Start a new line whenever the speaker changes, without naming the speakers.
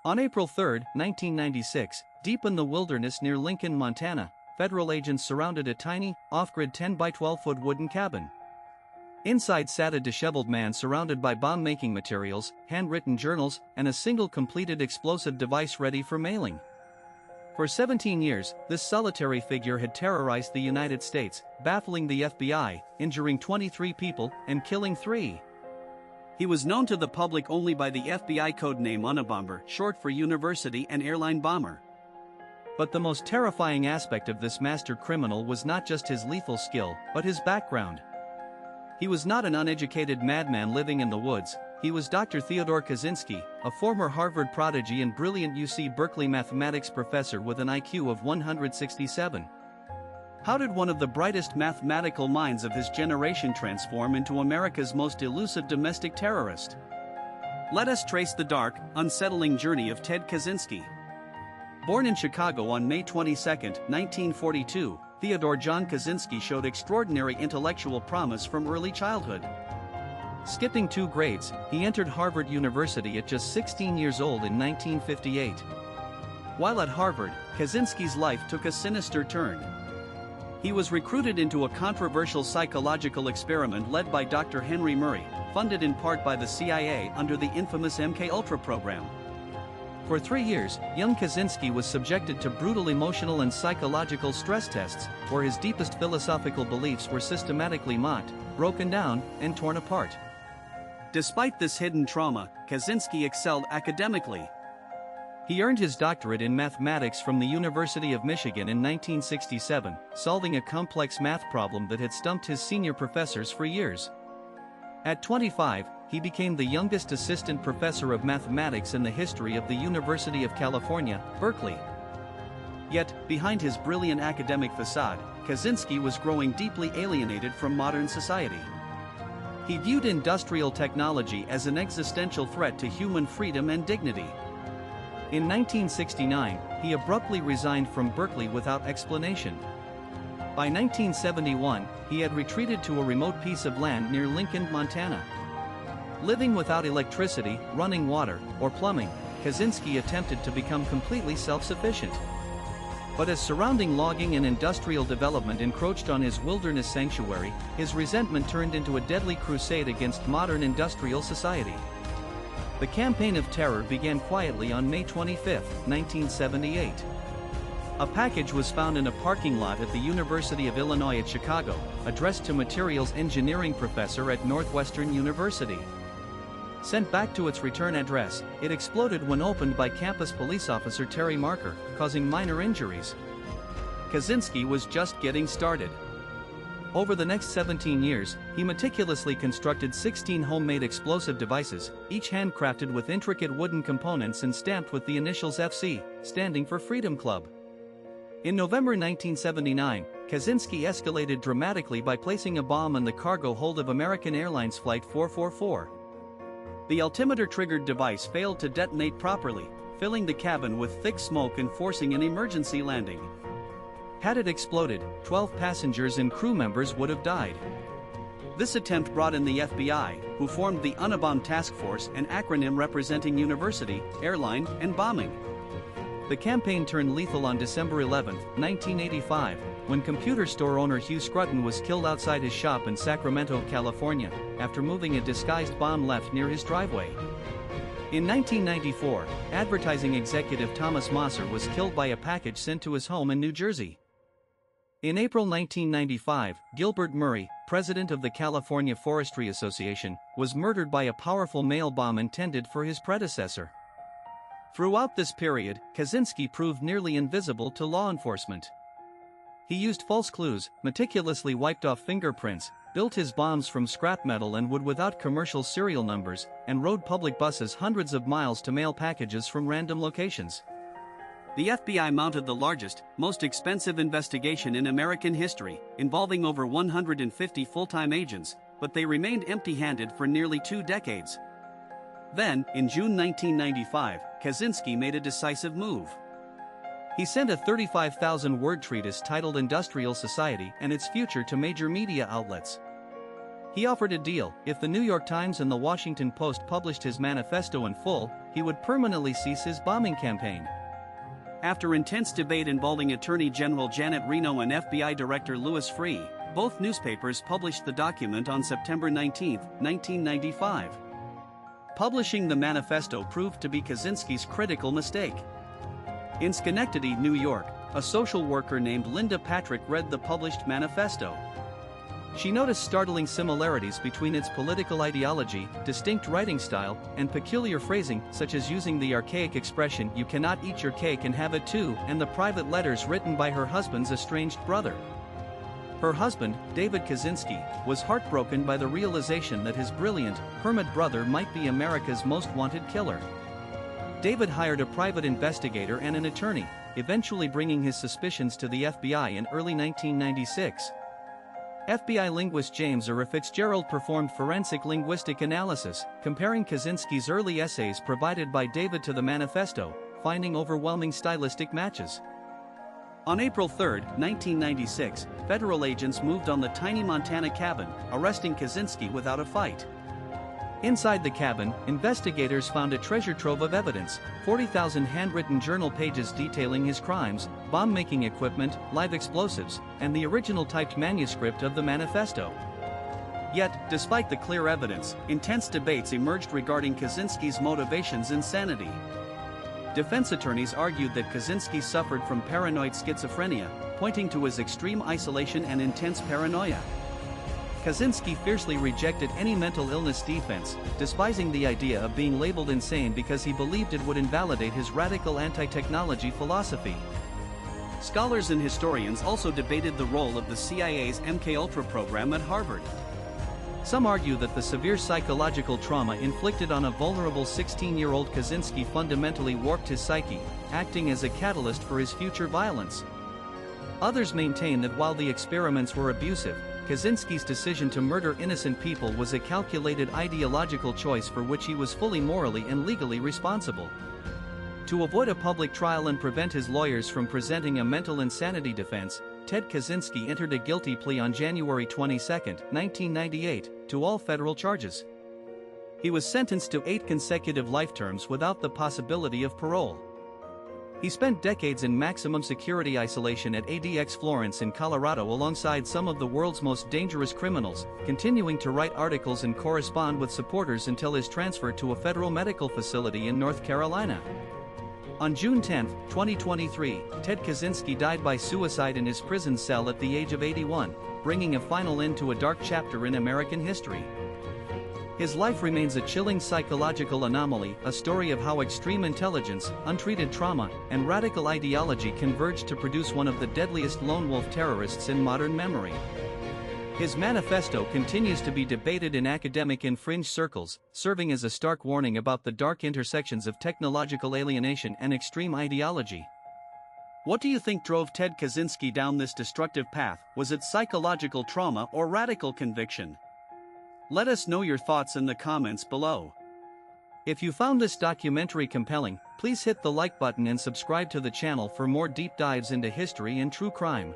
On April 3, 1996, deep in the wilderness near Lincoln, Montana, federal agents surrounded a tiny, off-grid 10 by 12-foot wooden cabin. Inside sat a disheveled man surrounded by bomb-making materials, handwritten journals, and a single completed explosive device ready for mailing. For 17 years, this solitary figure had terrorized the United States, baffling the FBI, injuring 23 people, and killing 3. He was known to the public only by the FBI codename Unabomber, short for University and Airline Bomber. But the most terrifying aspect of this master criminal was not just his lethal skill, but his background. He was not an uneducated madman living in the woods. He was Dr. Theodore Kaczynski, a former Harvard prodigy and brilliant UC Berkeley mathematics professor with an IQ of 167. How did one of the brightest mathematical minds of his generation transform into America's most elusive domestic terrorist? Let us trace the dark, unsettling journey of Ted Kaczynski. Born in Chicago on May 22, 1942, Theodore John Kaczynski showed extraordinary intellectual promise from early childhood. Skipping 2 grades, he entered Harvard University at just 16 years old in 1958. While at Harvard, Kaczynski's life took a sinister turn. He was recruited into a controversial psychological experiment led by Dr. Henry Murray, funded in part by the CIA under the infamous MKUltra program. For 3 years, young Kaczynski was subjected to brutal emotional and psychological stress tests, where his deepest philosophical beliefs were systematically mocked, broken down, and torn apart. Despite this hidden trauma, Kaczynski excelled academically. He earned his doctorate in mathematics from the University of Michigan in 1967, solving a complex math problem that had stumped his senior professors for years. At 25, he became the youngest assistant professor of mathematics in the history of the University of California, Berkeley. Yet, behind his brilliant academic facade, Kaczynski was growing deeply alienated from modern society. He viewed industrial technology as an existential threat to human freedom and dignity. In 1969, he abruptly resigned from Berkeley without explanation. By 1971, he had retreated to a remote piece of land near Lincoln, Montana. Living without electricity, running water, or plumbing, Kaczynski attempted to become completely self-sufficient. But as surrounding logging and industrial development encroached on his wilderness sanctuary, his resentment turned into a deadly crusade against modern industrial society. The Campaign of Terror began quietly on May 25, 1978. A package was found in a parking lot at the University of Illinois at Chicago, addressed to materials engineering professor at Northwestern University. Sent back to its return address, it exploded when opened by campus police officer Terry Marker, causing minor injuries. Kaczynski was just getting started. Over the next 17 years, he meticulously constructed 16 homemade explosive devices, each handcrafted with intricate wooden components and stamped with the initials FC, standing for Freedom Club. In November 1979, Kaczynski escalated dramatically by placing a bomb on the cargo hold of American Airlines Flight 444. The altimeter-triggered device failed to detonate properly, filling the cabin with thick smoke and forcing an emergency landing. Had it exploded, 12 passengers and crew members would have died. This attempt brought in the FBI, who formed the Unabomber Task Force, an acronym representing university, airline, and bombing. The campaign turned lethal on December 11, 1985, when computer store owner Hugh Scruton was killed outside his shop in Sacramento, California, after moving a disguised bomb left near his driveway. In 1994, advertising executive Thomas Mosser was killed by a package sent to his home in New Jersey. In April 1995, Gilbert Murray, president of the California Forestry Association, was murdered by a powerful mail bomb intended for his predecessor. Throughout this period, Kaczynski proved nearly invisible to law enforcement. He used false clues, meticulously wiped off fingerprints, built his bombs from scrap metal and wood without commercial serial numbers, and rode public buses hundreds of miles to mail packages from random locations. The FBI mounted the largest, most expensive investigation in American history, involving over 150 full-time agents, but they remained empty-handed for nearly 2 decades. Then, in June 1995, Kaczynski made a decisive move. He sent a 35,000-word treatise titled Industrial Society and Its Future to major media outlets. He offered a deal: if the New York Times and the Washington Post published his manifesto in full, he would permanently cease his bombing campaign.
After intense debate involving Attorney General Janet Reno and FBI Director Louis Freeh, both newspapers published the document on September 19, 1995. Publishing the manifesto proved to be Kaczynski's critical mistake. In Schenectady, New York, a social worker named Linda Patrick read the published manifesto. She noticed startling similarities between its political ideology, distinct writing style, and peculiar phrasing, such as using the archaic expression "you cannot eat your cake and have it too," and the private letters written by her husband's estranged brother. Her husband, David Kaczynski, was heartbroken by the realization that his brilliant, hermit brother might be America's most wanted killer. David hired a private investigator and an attorney, eventually bringing his suspicions to the FBI in early 1996. FBI linguist James R. Fitzgerald performed forensic linguistic analysis, comparing Kaczynski's early essays provided by David to the manifesto, finding overwhelming stylistic matches. On April 3, 1996, federal agents moved on the tiny Montana cabin, arresting Kaczynski without a fight. Inside the cabin, investigators found a treasure trove of evidence: 40,000 handwritten journal pages detailing his crimes, bomb-making equipment, live explosives, and the original typed manuscript of the manifesto. Yet, despite the clear evidence, intense debates emerged regarding Kaczynski's motivations and sanity. Defense attorneys argued that Kaczynski suffered from paranoid schizophrenia, pointing to his extreme isolation and intense paranoia. Kaczynski fiercely rejected any mental illness defense, despising the idea of being labeled insane because he believed it would invalidate his radical anti-technology philosophy. Scholars and historians also debated the role of the CIA's MKUltra program at Harvard. Some argue that the severe psychological trauma inflicted on a vulnerable 16-year-old Kaczynski fundamentally warped his psyche, acting as a catalyst for his future violence. Others maintain that while the experiments were abusive, Kaczynski's decision to murder innocent people was a calculated ideological choice for which he was fully morally and legally responsible. To avoid a public trial and prevent his lawyers from presenting a mental insanity defense, Ted Kaczynski entered a guilty plea on January 22, 1998, to all federal charges. He was sentenced to 8 consecutive life terms without the possibility of parole. He spent decades in maximum security isolation at ADX Florence in Colorado alongside some of the world's most dangerous criminals, continuing to write articles and correspond with supporters until his transfer to a federal medical facility in North Carolina. On June 10, 2023, Ted Kaczynski died by suicide in his prison cell at the age of 81, bringing a final end to a dark chapter in American history. His life remains a chilling psychological anomaly, a story of how extreme intelligence, untreated trauma, and radical ideology converged to produce one of the deadliest lone wolf terrorists in modern memory. His manifesto continues to be debated in academic and fringe circles, serving as a stark warning about the dark intersections of technological alienation and extreme ideology. What do you think drove Ted Kaczynski down this destructive path? Was it psychological trauma or radical conviction? Let us know your thoughts in the comments below. If you found this documentary compelling, please hit the like button and subscribe to the channel for more deep dives into history and true crime.